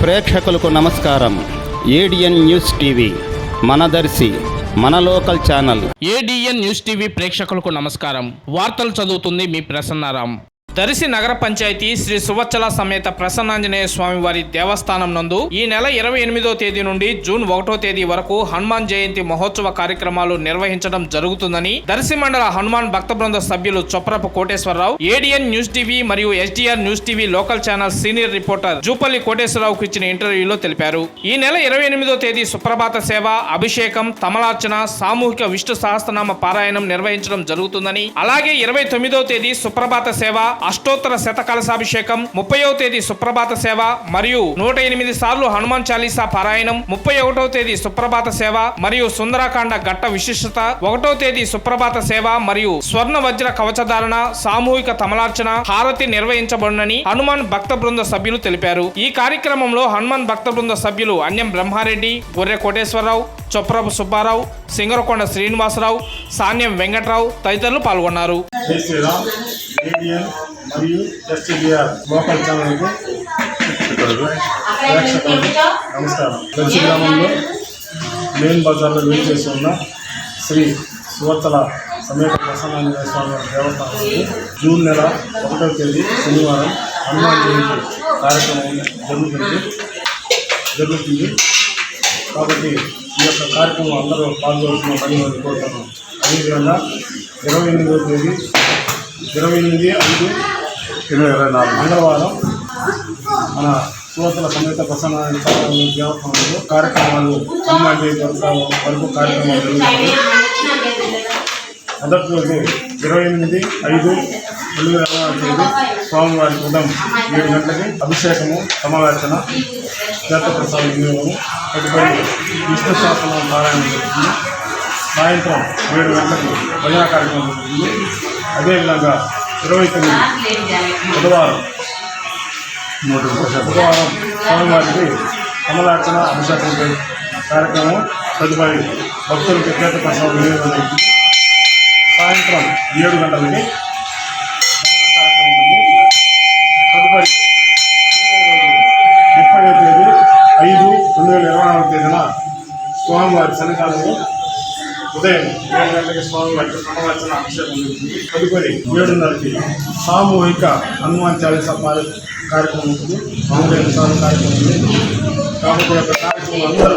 ప్రేక్షకులకు నమస్కారం. ADN news TV మనదర్శి మన local channel. ADN news TV ప్రేక్షకులకు నమస్కారం. వార్తలు చదువుతుంది మీ ప్రసన్నారాం. దర్శి నగర పంచాయతీ శ్రీ సువచ్చల సమేత ప్రసన్నాంజనేయ స్వామి వారి దేవస్థానం నందు ఈ నెల 28వ తేదీ నుండి జూన్ 1వ తేదీ వరకు హనుమాన్ జయంతి మహోత్సవ కార్యక్రమాలు నిర్వహించడం జరుగుతుందని దర్శి మండల హనుమాన్ భక్త బృంద సభ్యులు Choprapu Koteswararao, ADN news TV మరియు SDR news TV local channel senior reporter Jupalli కోటేశ్వరరావుకు ఇచ్చిన ఇంటర్వ్యూలో తెలిపారు. ఈ నెల 28వ తేదీ సుప్రభాత సేవ, అభిషేకం, తమలార్చన, సామూహిక విష్ణు సహస్రనామ పారాయణం నిర్వహించడం జరుగుతుందని, అలాగే 29వ తేదీ సుప్రభాత సేవ, అష్టోత్తర శతకలశాభిషేకం, 30వ తేదీ సుప్రభాత సేవ మరియు 108 సార్లు హనుమాన్ చాలీసా పారాయణం, 31వ తేదీ సుప్రభాత సేవ మరియు సుందరాకాండ ఘట్ట విశిష్టత, 1వ తేదీ సుప్రభాత సేవ మరియు స్వర్ణ వజ్ర కవచధారణ, సామూహిక తమలార్చన, హారతి నిర్వహించబడునని హనుమాన్ భక్త బృంద సభ్యులు తెలిపారు. ఈ కార్యక్రమంలో హనుమాన్ భక్త బృంద సభ్యులు అన్యం బ్రహ్మారెడ్డి, గొర్రె కోటేశ్వరరావు, చొప్రపు సుబ్బారావు, సింగరకొండ శ్రీనివాసరావు, సాన్యం వెంకట్రావు తదితరులు పాల్గొన్నారు. మరియు ఎస్టీఆర్ లోకల్ ఛానల్కు ప్రేక్షకులకు నమస్కారం. దర్శి గ్రామంలో మెయిన్ బజార్లో వేచేసి ఉన్న శ్రీ సువచ్చల సమేత ప్రసన్నాంజనేయ స్వామి దేవస్థానంలో జూన్ నెల 1వ తేదీ శనివారం హనుమాన్ జయంతి కార్యక్రమం జరుగుతుంది. కాబట్టి ఈ యొక్క కార్యక్రమం అందరూ పాల్గొంటున్నామని కోరుతున్నాం. అదేవిధంగా 28వ తేదీ 28/5/2024 మంగళవారం మన సువచ్చల సమేత ప్రసన్నాంజనేయ దేవస్థానంలో కార్యక్రమాలు హనుమాన్ జయంతి వరకు కార్యక్రమాలు జరుగుతాయి. మొదటి రోజు 28/5/2024 స్వామివారి ఉదయం 7 గంటలకి అభిషేకము, సమావేశన, తీర్థప్రసాద వినియోగము, తదుపరి విష్ణు సహస్రనామ పారాయణం జరుగుతుంది. సాయంత్రం 7 గంటలకు భజన కార్యక్రమం జరుగుతుంది. అదేవిధంగా 29 బుధవారం స్వామివారికి కమలార్చన, అభిషేకం కార్యక్రమం, తదుపరి భక్తులకి తీర్థప్రసాద వినియోగం జరుగుతుంది. సాయంత్రం 7 గంటలకి కార్యక్రమం ఉంటుంది. తదుపరి 30వ తేదీ 5/2024 తేదీన స్వామివారి సన్నిధానంలో ఉదయం 7 గంటలకి స్వామివారికి సమావర్చన అభిషేకం జరుగుతుంది. తదుపరి 7:30కి సామూహిక హనుమాన్ చాలీసా కార్యక్రమం ఉంటుంది. మామూలు సార్లు కార్యక్రమం ఉంది. కాబట్టి యొక్క కార్యక్రమం అందరూ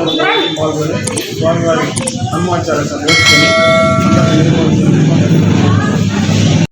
పాల్గొని స్వామివారి హనుమాన్ చాలీసా నేర్చుకొని అందరికీ